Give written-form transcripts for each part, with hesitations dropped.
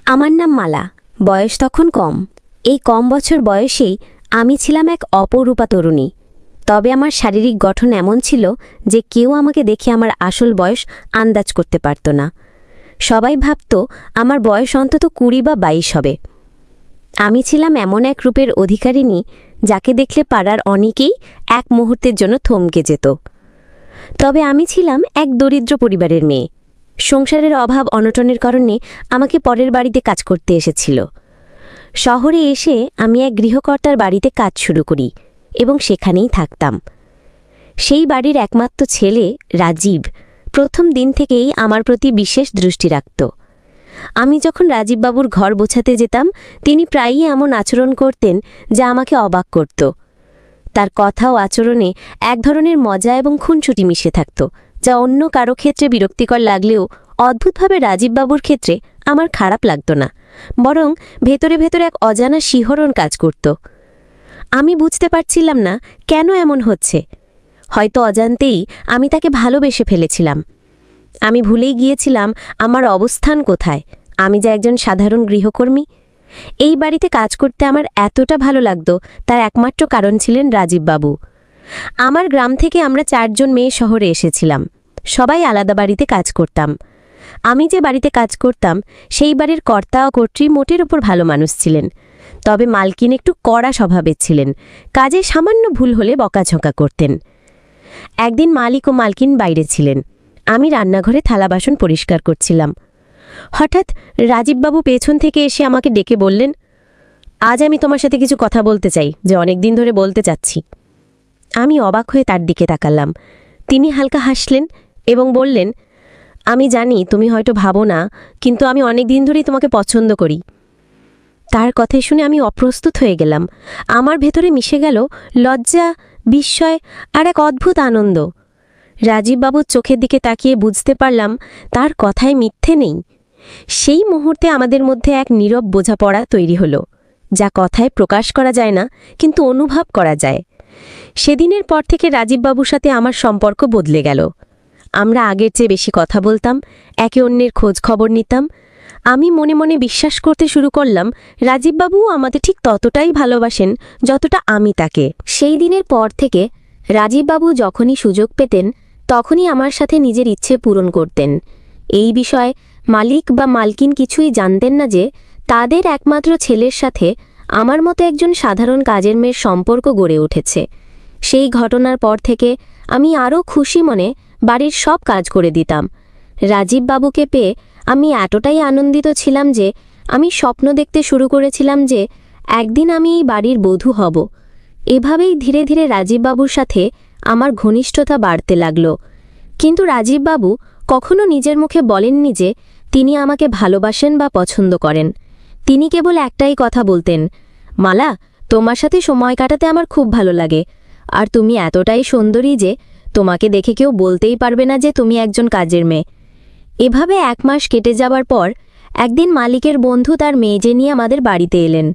আমার নাম মালা। বয়স তখন কম। এই কম বছর বয়সেই আমি ছিলাম এক অপরূপা তরুণী। তবে আমার শারীরিক গঠন এমন ছিল যে কেউ আমাকে দেখে আমার আসল বয়স আন্দাজ করতে পারত না। সবাই ভাবত আমার বয়স অন্তত ২০ বা ২২ হবে। আমি ছিলাম এমন এক রূপের অধিকারিণী যাকে দেখলে পাড়ার অনেকেই এক মুহূর্তের জন্য থমকে যেত। তবে আমি ছিলাম এক দরিদ্র পরিবারের মেয়ে। সংসারের অভাব অনটনের কারণে আমাকে পরের বাড়িতে কাজ করতে এসেছিল। শহরে এসে আমি এক গৃহকর্তার বাড়িতে কাজ শুরু করি এবং সেখানেই থাকতাম। সেই বাড়ির একমাত্র ছেলে রাজীব প্রথম দিন থেকেই আমার প্রতি বিশেষ দৃষ্টি রাখত। আমি যখন রাজীববাবুর ঘর গোছাতে যেতাম তিনি প্রায়ই এমন আচরণ করতেন যা আমাকে অবাক করত। তার কথা ও আচরণে এক ধরনের মজা এবং খুনসুটি মিশে থাকত, যা অন্য কারো ক্ষেত্রে বিরক্তিকর লাগলেও অদ্ভুতভাবে রাজীববাবুর ক্ষেত্রে আমার খারাপ লাগত না, বরং ভেতরে ভেতরে এক অজানা শিহরণ কাজ করত। আমি বুঝতে পারছিলাম না কেন এমন হচ্ছে। হয়তো অজান্তেই আমি তাকে ভালোবেসে ফেলেছিলাম। আমি ভুলেই গিয়েছিলাম আমার অবস্থান কোথায়। আমি যে একজন সাধারণ গৃহকর্মী। এই বাড়িতে কাজ করতে আমার এতটা ভালো লাগতো তার একমাত্র কারণ ছিলেন রাজীববাবু। আমার গ্রাম থেকে আমরা ৪ জন মেয়ে শহরে এসেছিলাম। সবাই আলাদা বাড়িতে কাজ করতাম। আমি যে বাড়িতে কাজ করতাম সেই বাড়ির কর্তা ও কর্ত্রী মোটের ওপর ভালো মানুষ ছিলেন, তবে মালকিন একটু কড়া স্বভাবের ছিলেন। কাজে সামান্য ভুল হলে বকাঝকা করতেন। একদিন মালিক ও মালকিন বাইরে ছিলেন। আমি রান্নাঘরে থালা বাসন পরিষ্কার করছিলাম। হঠাৎ রাজীববাবু পেছন থেকে এসে আমাকে ডেকে বললেন, আজ আমি তোমার সাথে কিছু কথা বলতে চাই, যে অনেক দিন ধরে বলতে চাচ্ছি। আমি অবাক হয়ে তার দিকে তাকালাম। তিনি হালকা হাসলেন এবং বললেন, আমি জানি তুমি হয়তো ভাবো না, কিন্তু আমি অনেক দিন ধরেই তোমাকে পছন্দ করি। তার কথা শুনে আমি অপ্রস্তুত হয়ে গেলাম। আমার ভেতরে মিশে গেল লজ্জা, বিস্ময় আর এক অদ্ভুত আনন্দ। রাজীববাবুর চোখের দিকে তাকিয়ে বুঝতে পারলাম তার কথায় মিথ্যে নেই। সেই মুহূর্তে আমাদের মধ্যে এক নীরব বোঝাপড়া তৈরি হলো, যা কথায় প্রকাশ করা যায় না কিন্তু অনুভব করা যায়। সেদিনের পর থেকে রাজীববাবুর সাথে আমার সম্পর্ক বদলে গেল। আমরা আগের চেয়ে বেশি কথা বলতাম, একে অন্যের খোঁজ খবর নিতাম। আমি মনে মনে বিশ্বাস করতে শুরু করলাম রাজীববাবুও আমাদের ঠিক ততটাই ভালোবাসেন যতটা আমি তাকে। সেই দিনের পর থেকে রাজীববাবু যখনই সুযোগ পেতেন তখনই আমার সাথে নিজের ইচ্ছে পূরণ করতেন। এই বিষয়ে মালিক বা মালকিন কিছুই জানতেন না যে তাদের একমাত্র ছেলের সাথে আমার মতো একজন সাধারণ কাজের মেয়ের সম্পর্ক গড়ে উঠেছে। সেই ঘটনার পর থেকে আমি আরও খুশি মনে বাড়ির সব কাজ করে দিতাম। রাজীববাবুকে পেয়ে আমি এতটাই আনন্দিত ছিলাম যে আমি স্বপ্ন দেখতে শুরু করেছিলাম যে একদিন আমি এই বাড়ির বধূ হব। এভাবেই ধীরে ধীরে রাজীববাবুর সাথে আমার ঘনিষ্ঠতা বাড়তে লাগল। কিন্তু রাজীববাবু কখনো নিজের মুখে বলেননি যে তিনি আমাকে ভালোবাসেন বা পছন্দ করেন। তিনি কেবল একটাই কথা বলতেন, মালা, তোমার সাথে সময় কাটাতে আমার খুব ভালো লাগে, আর তুমি এতটাই সুন্দরী যে তোমাকে দেখে কেউ বলতেই পারবে না যে তুমি একজন কাজের মেয়ে। এভাবে ১ মাস কেটে যাবার পর একদিন মালিকের বন্ধু তার মেয়ে নিয়ে আমাদের বাড়িতে এলেন।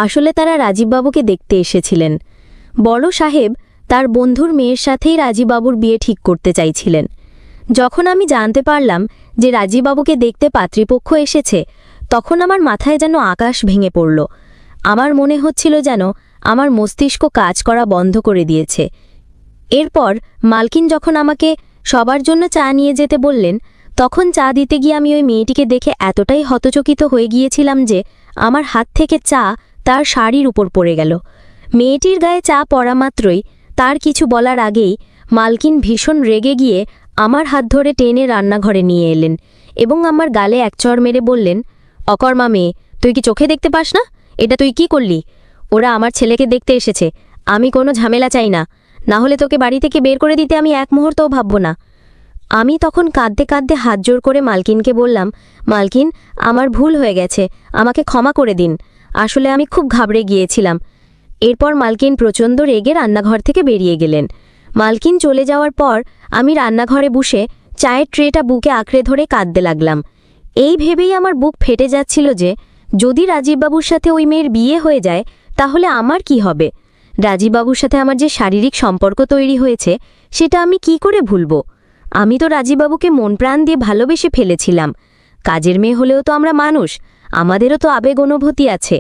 আসলে তারা রাজীববাবুকে দেখতে এসেছিলেন। বড় সাহেব তার বন্ধুর মেয়ের সাথেই রাজীববাবুর বিয়ে ঠিক করতে চাইছিলেন। যখন আমি জানতে পারলাম যে রাজীববাবুকে দেখতে পাত্রীপক্ষ এসেছে, তখন আমার মাথায় যেন আকাশ ভেঙে পড়ল। আমার মনে হচ্ছিল যেন আমার মস্তিষ্ক কাজ করা বন্ধ করে দিয়েছে। এরপর মালকিন যখন আমাকে সবার জন্য চা নিয়ে যেতে বললেন, তখন চা দিতে গিয়ে আমি ওই মেয়েটিকে দেখে এতটাই হতচকিত হয়ে গিয়েছিলাম যে আমার হাত থেকে চা তার শাড়ির উপর পড়ে গেল। মেয়েটির গায়ে চা পড়া মাত্রই, তার কিছু বলার আগেই মালকিন ভীষণ রেগে গিয়ে আমার হাত ধরে টেনে রান্নাঘরে নিয়ে এলেন এবং আমার গালে এক চড় মেরে বললেন, অকর্মা মেয়ে, তুই কি চোখে দেখতে পাস না? এটা তুই কি করলি? ওরা আমার ছেলেকে দেখতে এসেছে। আমি কোনো ঝামেলা চাই না, না হলে তোকে বাড়ি থেকে বের করে দিতে আমি এক মুহূর্তও ভাবব না। আমি তখন কাঁদতে কাঁদতে হাত জোর করে মালকিনকে বললাম, মালকিন, আমার ভুল হয়ে গেছে, আমাকে ক্ষমা করে দিন। আসলে আমি খুব ঘাবড়ে গিয়েছিলাম। এরপর মালকিন প্রচণ্ড রেগে রান্নাঘর থেকে বেরিয়ে গেলেন। মালকিন চলে যাওয়ার পর আমি রান্নাঘরে বসে চায়ের ট্রেটা বুকে আঁকড়ে ধরে কাঁদতে লাগলাম। এই ভেবেই আমার বুক ফেটে যাচ্ছিল যে যদি রাজীববাবুর সাথে ওই মেয়ের বিয়ে হয়ে যায় তাহলে আমার কি হবে। রাজীববাবুর সাথে আমার যে শারীরিক সম্পর্ক তৈরি হয়েছে সেটা আমি কি করে ভুলব। আমি তো রাজীববাবুকে মন প্রাণ দিয়ে ভালোবেসে ফেলেছিলাম। কাজের মেয়ে হলেও তো আমরা মানুষ, আমাদেরও তো আবেগ অনুভূতি আছে।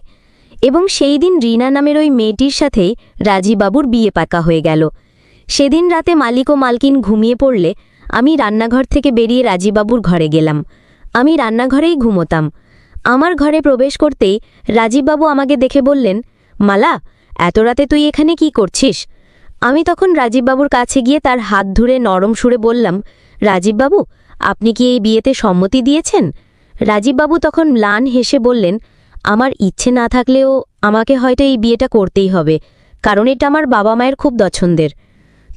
এবং সেই দিন রিনা নামের ওই মেয়েটির সাথেই রাজীববাবুর বিয়ে পাকা হয়ে গেল। সেদিন রাতে মালিক ও মালকিন ঘুমিয়ে পড়লে আমি রান্নাঘর থেকে বেরিয়ে রাজীববাবুর ঘরে গেলাম। আমি রান্নাঘরেই ঘুমোতাম। আমার ঘরে প্রবেশ করতেই রাজীববাবু আমাকে দেখে বললেন, মালা, এত রাতে তুই এখানে কি করছিস? আমি তখন রাজীববাবুর কাছে গিয়ে তার হাত ধরে নরম সুরে বললাম, রাজীববাবু, আপনি কি এই বিয়েতে সম্মতি দিয়েছেন? রাজীববাবু তখন ম্লান হেসে বললেন, আমার ইচ্ছে না থাকলেও আমাকে হয়তো এই বিয়েটা করতেই হবে, কারণ এটা আমার বাবা মায়ের খুব পছন্দের।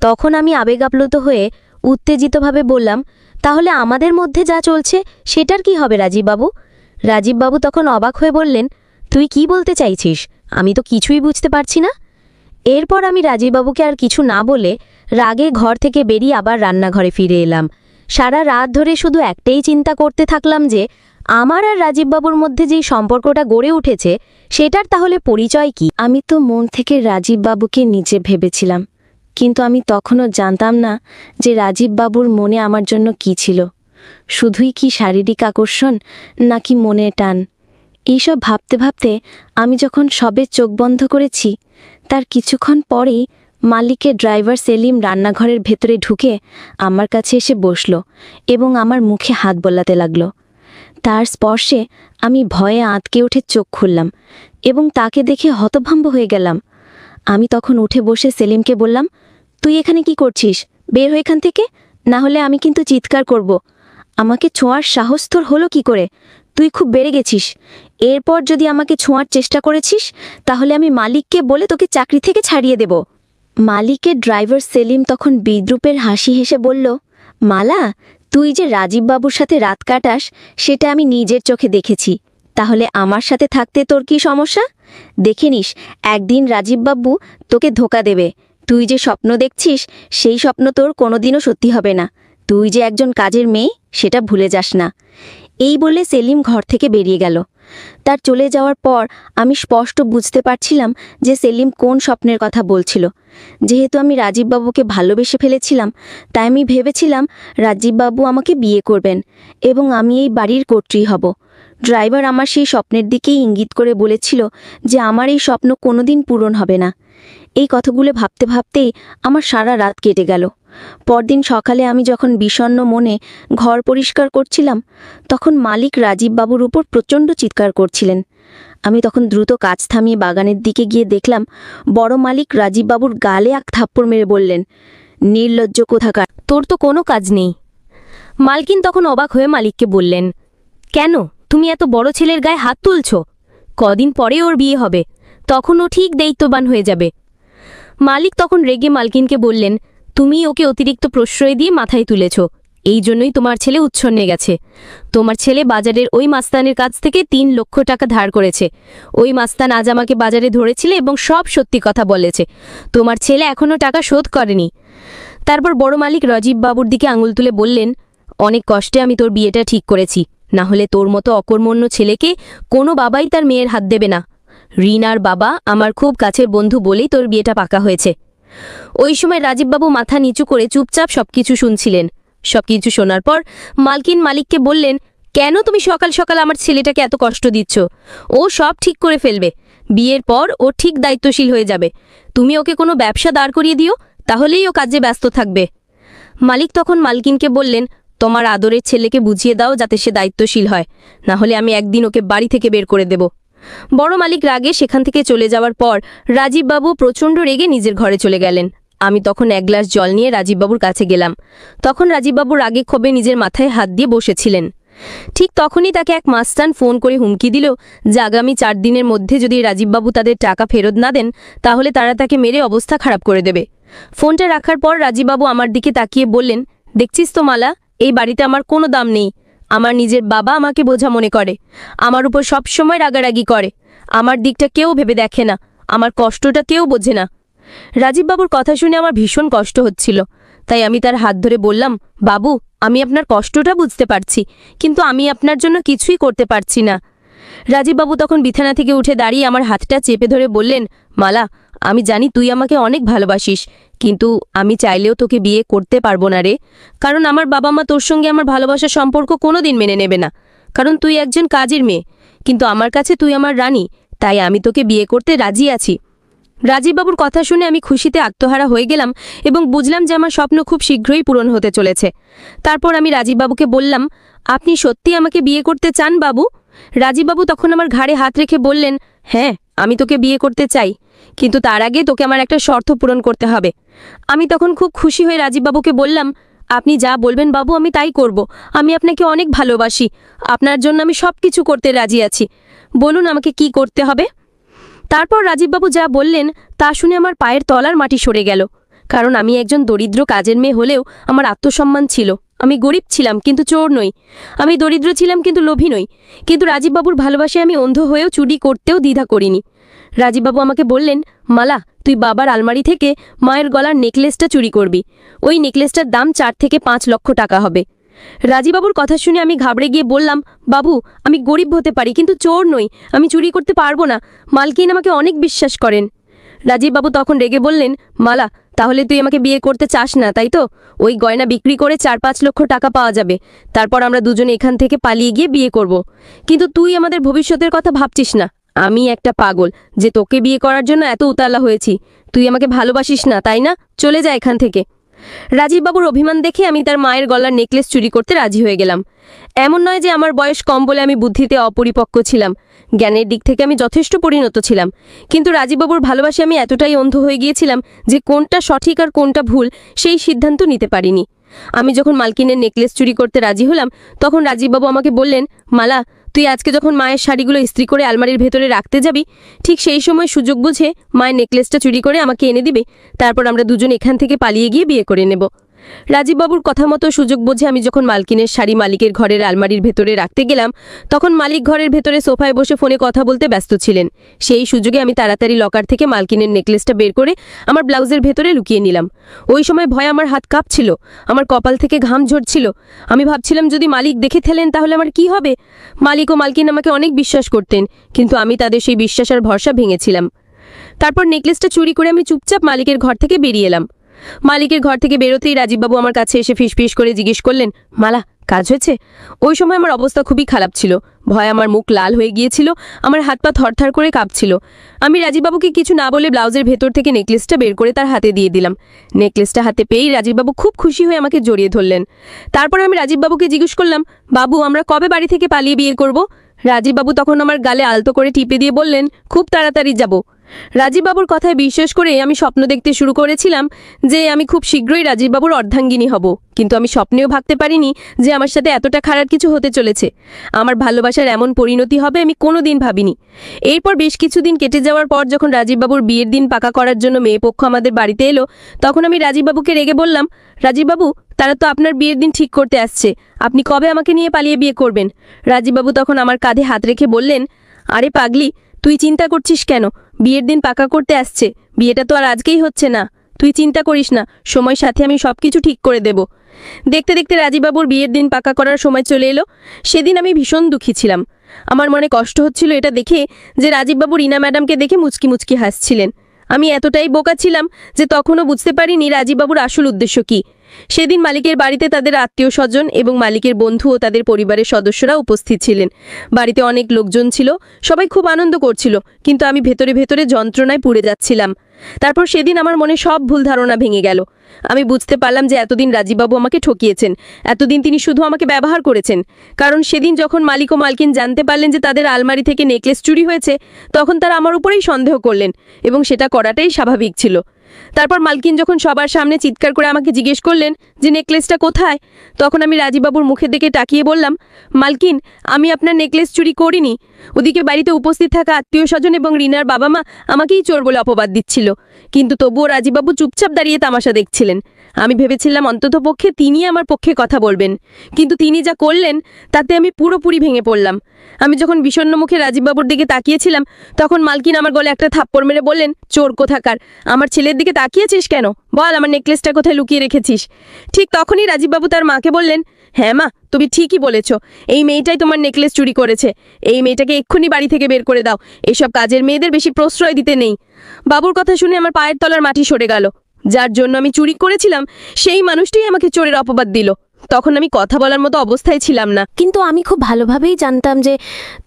তখন আমি আবেগাপ্লুত হয়ে উত্তেজিতভাবে বললাম, তাহলে আমাদের মধ্যে যা চলছে সেটার কি হবে রাজীববাবু? রাজীববাবু তখন অবাক হয়ে বললেন, তুই কি বলতে চাইছিস? আমি তো কিছুই বুঝতে পারছি না। এরপর আমি রাজীববাবুকে আর কিছু না বলে রাগে ঘর থেকে বেরিয়ে আবার রান্নাঘরে ফিরে এলাম। সারা রাত ধরে শুধু একটাই চিন্তা করতে থাকলাম যে আমার আর রাজীববাবুর মধ্যে যেই সম্পর্কটা গড়ে উঠেছে সেটার তাহলে পরিচয় কি? আমি তো মন থেকে রাজীববাবুকে নিজে ভেবেছিলাম, কিন্তু আমি তখনও জানতাম না যে রাজীববাবুর মনে আমার জন্য কি ছিল। শুধুই কি শারীরিক আকর্ষণ, নাকি মনে টান? এইসব ভাবতে ভাবতে আমি যখন সবে চোখ বন্ধ করেছি, তার কিছুক্ষণ পরেই মালিকের ড্রাইভার সেলিম রান্নাঘরের ভেতরে ঢুকে আমার কাছে এসে বসল এবং আমার মুখে হাত বোলাতে লাগল। তার স্পর্শে আমি ভয়ে আঁতকে উঠে চোখ খুললাম এবং তাকে দেখে হতভম্ব হয়ে গেলাম। আমি তখন উঠে বসে সেলিমকে বললাম, তুই এখানে কি করছিস? বের হয়ে এখান থেকে, না হলে আমি কিন্তু চিৎকার করব। আমাকে ছোঁয়ার সাহস তোর হলো কি করে? তুই খুব বেড়ে গেছিস। এরপর যদি আমাকে ছোঁয়ার চেষ্টা করেছিস তাহলে আমি মালিককে বলে তোকে চাকরি থেকে ছাড়িয়ে দেব। মালিকের ড্রাইভার সেলিম তখন বিদ্রূপের হাসি হেসে বলল, মালা, তুই যে রাজীববাবুর সাথে রাত কাটাস সেটা আমি নিজের চোখে দেখেছি। তাহলে আমার সাথে থাকতে তোর কি সমস্যা? দেখে নিস, একদিন রাজীববাবু তোকে ধোঁকা দেবে। তুই যে স্বপ্ন দেখছিস সেই স্বপ্ন তোর কোনোদিনও সত্যি হবে না। তুই যে একজন কাজের মেয়ে সেটা ভুলে যাস না। এই বলে সেলিম ঘর থেকে বেরিয়ে গেল। তার চলে যাওয়ার পর আমি স্পষ্ট বুঝতে পারছিলাম যে সেলিম কোন স্বপ্নের কথা বলছিল। যেহেতু আমি রাজীববাবুকে ভালোবেসে ফেলেছিলাম, তাই আমি ভেবেছিলাম রাজীববাবু আমাকে বিয়ে করবেন এবং আমি এই বাড়ির কর্ত্রী হব। ড্রাইভার আমার সেই স্বপ্নের দিকেই ইঙ্গিত করে বলেছিল যে আমার এই স্বপ্ন কোনোদিন পূরণ হবে না। এই কথাগুলো ভাবতে ভাবতেই আমার সারা রাত কেটে গেল। পরদিন সকালে আমি যখন বিষণ্ণ মনে ঘর পরিষ্কার করছিলাম, তখন মালিক রাজীববাবুর উপর প্রচণ্ড চিৎকার করছিলেন। আমি তখন দ্রুত কাজ থামিয়ে বাগানের দিকে গিয়ে দেখলাম বড় মালিক রাজীববাবুর গালে এক থাপ্পড় মেরে বললেন, নির্লজ্জ কোথাকার, তোর তো কোনো কাজ নেই। মালকিন তখন অবাক হয়ে মালিককে বললেন, কেন তুমি এত বড় ছেলের গায়ে হাত তুলছ? কদিন পরে ওর বিয়ে হবে, তখন ও ঠিক দায়িত্ববান হয়ে যাবে। মালিক তখন রেগে মালকিনকে বললেন, তুমি ওকে অতিরিক্ত প্রশ্রয় দিয়ে মাথায় তুলেছ, এই জন্যই তোমার ছেলে উচ্ছন্নে গেছে। তোমার ছেলে বাজারের ওই মাস্তানের কাছ থেকে 3 লক্ষ টাকা ধার করেছে। ওই মাস্তান আজ আমাকে বাজারে ধরেছিল এবং সব সত্যি কথা বলেছে। তোমার ছেলে এখনও টাকা শোধ করেনি। তারপর বড় মালিক রাজীববাবুর দিকে আঙুল তুলে বললেন, অনেক কষ্টে আমি তোর বিয়েটা ঠিক করেছি, না হলে তোর মতো অকর্মণ্য ছেলেকে কোনো বাবাই তার মেয়ের হাত দেবে না। রিনার বাবা আমার খুব কাছের বন্ধু বলেই তোর বিয়েটা পাকা হয়েছে। ওই সময় রাজীববাবু মাথা নিচু করে চুপচাপ সবকিছু শুনছিলেন। সবকিছু শোনার পর মালকিন মালিককে বললেন, কেন তুমি সকাল সকাল আমার ছেলেটাকে এত কষ্ট দিচ্ছ? ও সব ঠিক করে ফেলবে। বিয়ের পর ও ঠিক দায়িত্বশীল হয়ে যাবে। তুমি ওকে কোনো ব্যবসা দাঁড় করিয়ে দিও, তাহলেই ও কাজে ব্যস্ত থাকবে। মালিক তখন মালকিনকে বললেন, তোমার আদরের ছেলেকে বুঝিয়ে দাও যাতে সে দায়িত্বশীল হয়, না হলে আমি একদিন ওকে বাড়ি থেকে বের করে দেব। বড় মালিক রাগে সেখান থেকে চলে যাওয়ার পর রাজীববাবু প্রচণ্ড রেগে নিজের ঘরে চলে গেলেন। আমি তখন এক গ্লাস জল নিয়ে রাজীববাবুর কাছে গেলাম। তখন রাজীববাবু রাগে ক্ষোভে নিজের মাথায় হাত দিয়ে বসেছিলেন। ঠিক তখনই তাকে এক মাস্তান ফোন করে হুমকি দিল যে আগামী 4 দিনের মধ্যে যদি রাজীববাবু তাদের টাকা ফেরত না দেন তাহলে তারা তাকে মেরে অবস্থা খারাপ করে দেবে। ফোনটা রাখার পর রাজীববাবু আমার দিকে তাকিয়ে বললেন, দেখছিস তো মালা, এই বাড়িতে আমার কোনো দাম নেই। আমার নিজের বাবা আমাকে বোঝা মনে করে, আমার উপর সবসময় রাগারাগি করে, আমার দিকটা কেউ ভেবে দেখে না, আমার কষ্টটা কেউ বোঝে না। রাজীববাবুর কথা শুনে আমার ভীষণ কষ্ট হচ্ছিল, তাই আমি তার হাত ধরে বললাম, বাবু, আমি আপনার কষ্টটা বুঝতে পারছি, কিন্তু আমি আপনার জন্য কিছুই করতে পারছি না। রাজীববাবু তখন বিছানা থেকে উঠে দাঁড়িয়ে আমার হাতটা চেপে ধরে বললেন, মালা, আমি জানি তুই আমাকে অনেক ভালোবাসিস, কিন্তু আমি চাইলেও তোকে বিয়ে করতে পারবো না রে। কারণ আমার বাবা মা তোর সঙ্গে আমার ভালোবাসার সম্পর্ক কোনোদিন মেনে নেবে না, কারণ তুই একজন কাজের মেয়ে। কিন্তু আমার কাছে তুই আমার রানী, তাই আমি তোকে বিয়ে করতে রাজি আছি। রাজীববাবুর কথা শুনে আমি খুশিতে আত্মহারা হয়ে গেলাম এবং বুঝলাম যে আমার স্বপ্ন খুব শীঘ্রই পূরণ হতে চলেছে। তারপর আমি রাজীববাবুকে বললাম, আপনি সত্যি আমাকে বিয়ে করতে চান বাবু? রাজীববাবু তখন আমার ঘাড়ে হাত রেখে বললেন, হ্যাঁ, আমি তোকে বিয়ে করতে চাই, কিন্তু তার আগে তোকে আমার একটা শর্ত পূরণ করতে হবে। আমি তখন খুব খুশি হয়ে রাজীববাবুকে বললাম, আপনি যা বলবেন বাবু, আমি তাই করব। আমি আপনাকে অনেক ভালোবাসি, আপনার জন্য আমি সব কিছু করতে রাজি আছি। বলুন আমাকে কি করতে হবে। তারপর রাজীববাবু যা বললেন তা শুনে আমার পায়ের তলার মাটি সরে গেল। কারণ আমি একজন দরিদ্র কাজের মেয়ে হলেও আমার আত্মসম্মান ছিল। আমি গরিব ছিলাম কিন্তু চোর নই, আমি দরিদ্র ছিলাম কিন্তু লোভী নই। কিন্তু রাজীববাবুর ভালোবাসায় আমি অন্ধ হয়েও চুরি করতেও দ্বিধা করিনি। রাজীববাবু আমাকে বললেন, মালা, তুই বাবার আলমারি থেকে মায়ের গলার নেকলেসটা চুরি করবি। ওই নেকলেসটার দাম 4 থেকে 5 লক্ষ টাকা হবে। রাজীববাবুর কথা শুনে আমি ঘাবড়ে গিয়ে বললাম, বাবু, আমি গরিব হতে পারি কিন্তু চোর নই, আমি চুরি করতে পারবো না। মালকিন আমাকে অনেক বিশ্বাস করেন। রাজীববাবু তখন রেগে বললেন, মালা, তাহলে তুই আমাকে বিয়ে করতে চাস না, তাই তো? ওই গয়না বিক্রি করে 4-5 লক্ষ টাকা পাওয়া যাবে, তারপর আমরা দুজনে এখান থেকে পালিয়ে গিয়ে বিয়ে করব। কিন্তু তুই আমাদের ভবিষ্যতের কথা ভাবছিস না। আমি একটা পাগল যে তোকে বিয়ে করার জন্য এত উতালা হয়েছি। তুই আমাকে ভালোবাসিস না, তাই না? চলে যা এখান থেকে। রাজীববাবুর অভিমান দেখে আমি তার মায়ের গলার নেকলেস চুরি করতে রাজি হয়ে গেলাম। এমন নয় যে আমার বয়স কম বলে আমি বুদ্ধিতে অপরিপক্ক ছিলাম, জ্ঞানের দিক থেকে আমি যথেষ্ট পরিণত ছিলাম। কিন্তু রাজীববাবুর ভালোবাসে আমি এতটাই অন্ধ হয়ে গিয়েছিলাম যে কোনটা সঠিক আর কোনটা ভুল সেই সিদ্ধান্ত নিতে পারিনি। আমি যখন মালকিনের নেকলেস চুরি করতে রাজি হলাম তখন রাজীববাবু আমাকে বললেন, মালা, তুই আজকে যখন মায়ের শাড়িগুলো ইস্ত্রি করে আলমারির ভেতরে রাখতে যাবি, ঠিক সেই সময় সুযোগ বুঝে মায়ের নেকলেসটা চুরি করে আমাকে এনে দিবে, তারপর আমরা দুজন এখান থেকে পালিয়ে গিয়ে বিয়ে করে নেব। রাজীববাবুর কথা মতো সুযোগ বুঝে আমি যখন মালকিনের শাড়ি মালিকের ঘরের আলমারির ভেতরে রাখতে গেলাম তখন মালিক ঘরের ভেতরে সোফায় বসে ফোনে কথা বলতে ব্যস্ত ছিলেন। সেই সুযোগে আমি তাড়াতাড়ি লকার থেকে মালকিনের নেকলেসটা বের করে আমার ব্লাউজের ভেতরে লুকিয়ে নিলাম। ওই সময় ভয়ে আমার হাত কাঁপছিল, আমার কপাল থেকে ঘাম ঝরছিল। আমি ভাবছিলাম যদি মালিক দেখে ফেলেন তাহলে আমার কি হবে। মালিক ও মালকিন আমাকে অনেক বিশ্বাস করতেন, কিন্তু আমি তাদের সেই বিশ্বাস আর ভরসা ভেঙেছিলাম। তারপর নেকলেসটা চুরি করে আমি চুপচাপ মালিকের ঘর থেকে বেরিয়ে এলাম। মালিকের ঘর থেকে বেরোতেই রাজীববাবু আমার কাছে এসে ফিসফিস করে জিজ্ঞেস করলেন, মালা, কাজ হয়েছে? ওই সময় আমার অবস্থা খুবই খারাপ ছিল, ভয় আমার মুখ লাল হয়ে গিয়েছিল, আমার হাত পা থরথর করে কাঁপছিল। আমি রাজীববাবুকে কিছু না বলে ব্লাউজের ভেতর থেকে নেকলেসটা বের করে তার হাতে দিয়ে দিলাম। নেকলেসটা হাতে পেয়েই রাজীববাবু খুব খুশি হয়ে আমাকে জড়িয়ে ধরলেন। তারপর আমি রাজীববাবুকে জিজ্ঞেস করলাম, বাবু, আমরা কবে বাড়ি থেকে পালিয়ে বিয়ে করব? রাজীববাবু তখন আমার গালে আলতো করে টিপে দিয়ে বললেন, খুব তাড়াতাড়ি যাব। রাজীববাবুর কথায় বিশ্বাস করে আমি স্বপ্ন দেখতে শুরু করেছিলাম যে আমি খুব শীঘ্রই রাজীববাবুর অর্ধাঙ্গিনী হব, কিন্তু আমি স্বপ্নেও ভাবতে পারিনি যে আমার সাথে এতটা খারাপ কিছু হতে চলেছে। আমার ভালোবাসার এমন পরিণতি হবে আমি কোনোদিন ভাবিনি। এরপর বেশ কিছুদিন কেটে যাওয়ার পর যখন রাজীববাবুর বিয়ের দিন পাকা করার জন্য মেয়ে পক্ষ আমাদের বাড়িতে এলো তখন আমি রাজীববাবুকে রেগে বললাম, রাজীববাবু, তারা তো আপনার বিয়ের দিন ঠিক করতে আসছে, আপনি কবে আমাকে নিয়ে পালিয়ে বিয়ে করবেন? রাজীববাবু তখন আমার কাঁধে হাত রেখে বললেন, আরে পাগলি, তুই চিন্তা করছিস কেন? বিয়ের দিন পাকা করতে আসছে, বিয়েটা তো আর আজকেই হচ্ছে না। তুই চিন্তা করিস না, সময় সাথে আমি সব কিছু ঠিক করে দেব। দেখতে দেখতে রাজীববাবুর বিয়ের দিন পাকা করার সময় চলে এলো। সেদিন আমি ভীষণ দুঃখী ছিলাম। আমার মনে কষ্ট হচ্ছিল এটা দেখে যে রাজীববাবু রীনা ম্যাডামকে দেখে মুচকি মুচকি হাসছিলেন। আমি এতটাই বোকা ছিলাম যে তখনও বুঝতে পারিনি রাজীববাবুর আসল উদ্দেশ্য কী। সেদিন মালিকের বাড়িতে তাদের আত্মীয় স্বজন এবং মালিকের বন্ধু ও তাদের পরিবারের সদস্যরা উপস্থিত ছিলেন। বাড়িতে অনেক লোকজন ছিল, সবাই খুব আনন্দ করছিল, কিন্তু আমি ভেতরে ভেতরে যন্ত্রণায় পুড়ে যাচ্ছিলাম। তারপর সেদিন আমার মনে সব ভুল ধারণা ভেঙে গেল। আমি বুঝতে পারলাম যে এতদিন রাজীববাবু আমাকে ঠকিয়েছেন, এতদিন তিনি শুধু আমাকে ব্যবহার করেছেন। কারণ সেদিন যখন মালিক ও মালকিন জানতে পারলেন যে তাদের আলমারি থেকে নেকলেস চুরি হয়েছে তখন তারা আমার উপরেই সন্দেহ করলেন, এবং সেটা করাটাই স্বাভাবিক ছিল। তারপর মালকিন যখন সবার সামনে চিৎকার করে আমাকে জিজ্ঞেস করলেন যে নেকলেসটা কোথায়, তখন আমি রাজীববাবুর মুখের দিকে তাকিয়ে বললাম, মালকিন, আমি আপনার নেকলেস চুরি করিনি। ওদিকে বাড়িতে উপস্থিত থাকা আত্মীয় স্বজন এবং রিনার বাবা মা আমাকেই চোর বলে অপবাদ দিচ্ছিল, কিন্তু তবুও রাজীববাবু চুপচাপ দাঁড়িয়ে তামাশা দেখছিলেন। আমি ভেবেছিলাম অন্ততপক্ষে তিনি আমার পক্ষে কথা বলবেন, কিন্তু তিনি যা করলেন তাতে আমি পুরোপুরি ভেঙে পড়লাম। আমি যখন বিষণ্ণ মুখে রাজীববাবুর দিকে তাকিয়েছিলাম তখন মালকিন আমার গলে একটা থাপ্পড় মেরে বললেন, চোর কোথাকার, আমার ছেলের দিকে তাকিয়েছিস কেন? বল, আমার নেকলেসটা কোথায় লুকিয়ে রেখেছিস? ঠিক তখনই রাজীববাবু তার মাকে বললেন, হ্যাঁ মা, তুমি ঠিকই বলেছ, এই মেয়েটাই তোমার নেকলেস চুরি করেছে। এই মেয়েটাকে এক্ষুনি বাড়ি থেকে বের করে দাও, এসব কাজের মেয়েদের বেশি প্রশ্রয় দিতে নেই। বাবুর কথা শুনে আমার পায়ের তলার মাটি সরে গেল। যার জন্য আমি চুরি করেছিলাম সেই মানুষটিই আমাকে চোরের অপবাদ দিল। তখন আমি কথা বলার মতো অবস্থায় ছিলাম না। কিন্তু আমি খুব ভালোভাবেই জানতাম যে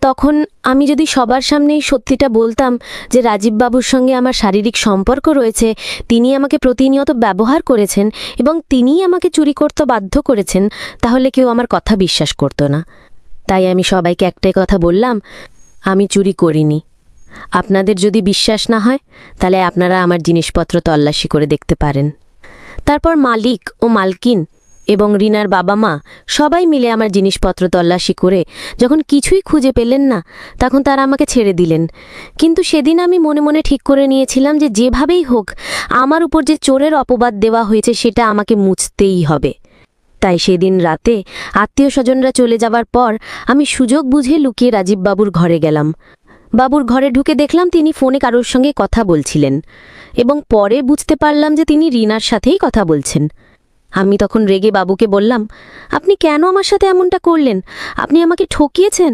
তখন আমি যদি সবার সামনেই সত্যিটা বলতাম যে রাজীববাবুর সঙ্গে আমার শারীরিক সম্পর্ক রয়েছে, তিনি আমাকে প্রতিনিয়ত ব্যবহার করেছেন এবং তিনিই আমাকে চুরি করতে বাধ্য করেছেন, তাহলে কেউ আমার কথা বিশ্বাস করতো না। তাই আমি সবাইকে একটাই কথা বললাম, আমি চুরি করিনি। আপনাদের যদি বিশ্বাস না হয় তাহলে আপনারা আমার জিনিসপত্র তল্লাশি করে দেখতে পারেন। তারপর মালিক ও মালকিন এবং রিনার বাবা মা সবাই মিলে আমার জিনিসপত্র তল্লাশি করে যখন কিছুই খুঁজে পেলেন না, তখন তারা আমাকে ছেড়ে দিলেন। কিন্তু সেদিন আমি মনে মনে ঠিক করে নিয়েছিলাম যে যেভাবেই হোক আমার উপর যে চোরের অপবাদ দেওয়া হয়েছে সেটা আমাকে মুছতেই হবে। তাই সেদিন রাতে আত্মীয় স্বজনরা চলে যাবার পর আমি সুযোগ বুঝে লুকিয়ে রাজীববাবুর ঘরে গেলাম। বাবুর ঘরে ঢুকে দেখলাম তিনি ফোনে কারোর সঙ্গে কথা বলছিলেন এবং পরে বুঝতে পারলাম যে তিনি রিনার সাথেই কথা বলছেন। আমি তখন রেগে বাবুকে বললাম, আপনি কেন আমার সাথে এমনটা করলেন? আপনি আমাকে ঠকিয়েছেন।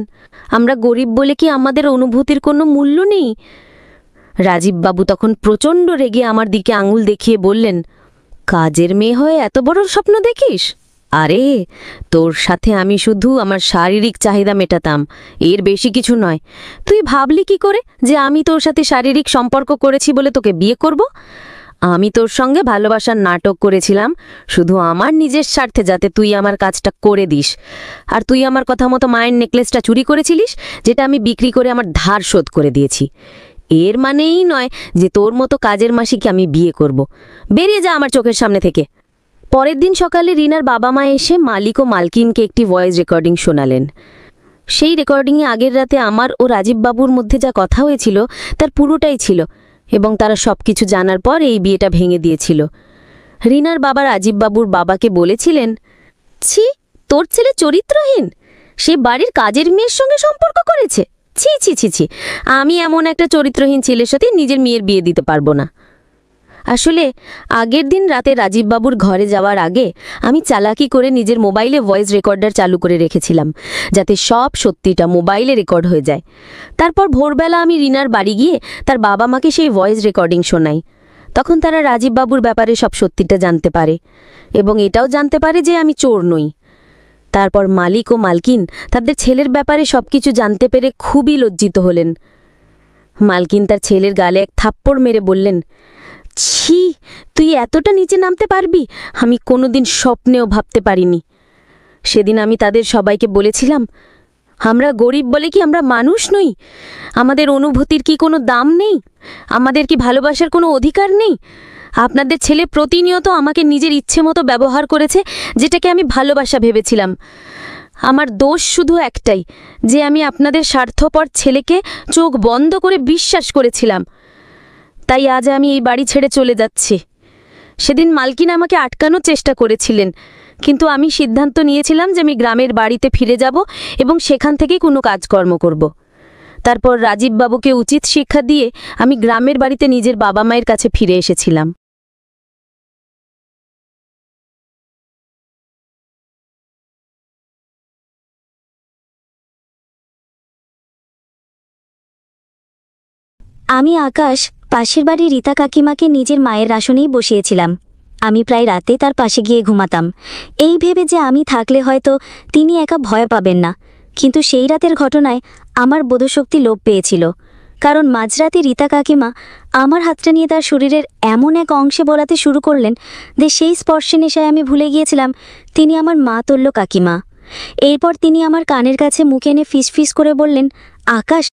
আমরা গরিব বলে কি আমাদের অনুভূতির কোনো মূল্য নেই? রাজীববাবু তখন প্রচণ্ড রেগে আমার দিকে আঙুল দেখিয়ে বললেন, কাজের মেয়ে হয়ে এত বড় স্বপ্ন দেখিস? আরে তোর সাথে আমি শুধু আমার শারীরিক চাহিদা মেটাতাম, এর বেশি কিছু নয়। তুই ভাবলি কি করে যে আমি তোর সাথে শারীরিক সম্পর্ক করেছি বলে তোকে বিয়ে করব? আমি তোর সঙ্গে ভালোবাসার নাটক করেছিলাম শুধু আমার নিজের স্বার্থে, যাতে তুই আমার কাজটা করে দিস। আর তুই আমার কথা মতো মায়ের নেকলেসটা চুরি করেছিলিস, যেটা আমি বিক্রি করে আমার ধার শোধ করে দিয়েছি। এর মানেই নয় যে তোর মতো কাজের মাসিকে আমি বিয়ে করব। বেরিয়ে যা আমার চোখের সামনে থেকে। পরের দিন সকালে রিনার বাবা মা এসে মালিক ও মালকিনকে একটি ভয়েস রেকর্ডিং শোনালেন। সেই রেকর্ডিংয়ে আগের রাতে আমার ও রাজীববাবুর মধ্যে যা কথা হয়েছিল তার পুরোটাই ছিল এবং তারা সব কিছু জানার পর এই বিয়েটা ভেঙে দিয়েছিল। রিনার বাবা রাজীববাবুর বাবাকে বলেছিলেন, ছি, তোর ছেলে চরিত্রহীন, সে বাড়ির কাজের মেয়ের সঙ্গে সম্পর্ক করেছে। ছি ছি ছি ছি, আমি এমন একটা চরিত্রহীন ছেলের সাথে নিজের মেয়ের বিয়ে দিতে পারবো না। আসলে আগের দিন রাতে রাজীববাবুর ঘরে যাওয়ার আগে আমি চালাকি করে নিজের মোবাইলে ভয়েস রেকর্ডার চালু করে রেখেছিলাম, যাতে সব সত্যিটা মোবাইলে রেকর্ড হয়ে যায়। তারপর ভোরবেলা আমি রিনার বাড়ি গিয়ে তার বাবা মাকে সেই ভয়েস রেকর্ডিং শোনাই। তখন তারা রাজীববাবুর ব্যাপারে সব সত্যিটা জানতে পারে এবং এটাও জানতে পারে যে আমি চোর নই। তারপর মালিক ও মালকিন তাদের ছেলের ব্যাপারে সবকিছু জানতে পেরে খুবই লজ্জিত হলেন। মালকিন তার ছেলের গালে এক থাপ্পড় মেরে বললেন, ছি, তুই এতটা নিচে নামতে পারবি? আমি কোনোদিন স্বপ্নেও ভাবতে পারিনি। সেদিন আমি তাদের সবাইকে বলেছিলাম, আমরা গরিব বলে কি আমরা মানুষ নই? আমাদের অনুভূতির কি কোনো দাম নেই? আমাদের কি ভালোবাসার কোনো অধিকার নেই? আপনাদের ছেলে প্রতিনিয়ত আমাকে নিজের ইচ্ছে মতো ব্যবহার করেছে, যেটাকে আমি ভালোবাসা ভেবেছিলাম। আমার দোষ শুধু একটাই, যে আমি আপনাদের স্বার্থপর ছেলেকে চোখ বন্ধ করে বিশ্বাস করেছিলাম। তাই আজ আমি এই বাড়ি ছেড়ে চলে যাচ্ছি। সেদিন মালকিন আমাকে আটকানোর চেষ্টা করেছিলেন, কিন্তু আমি সিদ্ধান্ত নিয়েছিলাম যে আমি গ্রামের বাড়িতে ফিরে যাব এবং সেখান থেকে কোনো কাজকর্ম করব। তারপর রাজীববাবুকে উচিত শিক্ষা দিয়ে আমি গ্রামের বাড়িতে নিজের বাবা মায়ের কাছে ফিরে এসেছিলাম। আমি আকাশ পাশের বাড়ির রীতা কাকিমাকে নিজের মায়ের আসনেই বসিয়েছিলাম। আমি প্রায় রাতে তার পাশে গিয়ে ঘুমাতাম, এই ভেবে যে আমি থাকলে হয়তো তিনি একা ভয় পাবেন না। কিন্তু সেই রাতের ঘটনায় আমার বোধশক্তি লোপ পেয়েছিল, কারণ মাঝরাতে রীতা কাকিমা আমার হাতটা নিয়ে তার শরীরের এমন এক অংশে বলাতে শুরু করলেন যে সেই স্পর্শে নেশায় আমি ভুলে গিয়েছিলাম তিনি আমার মা তুল্য কাকিমা। এরপর তিনি আমার কানের কাছে মুখে এনে ফিসফিস করে বললেন, আকাশ,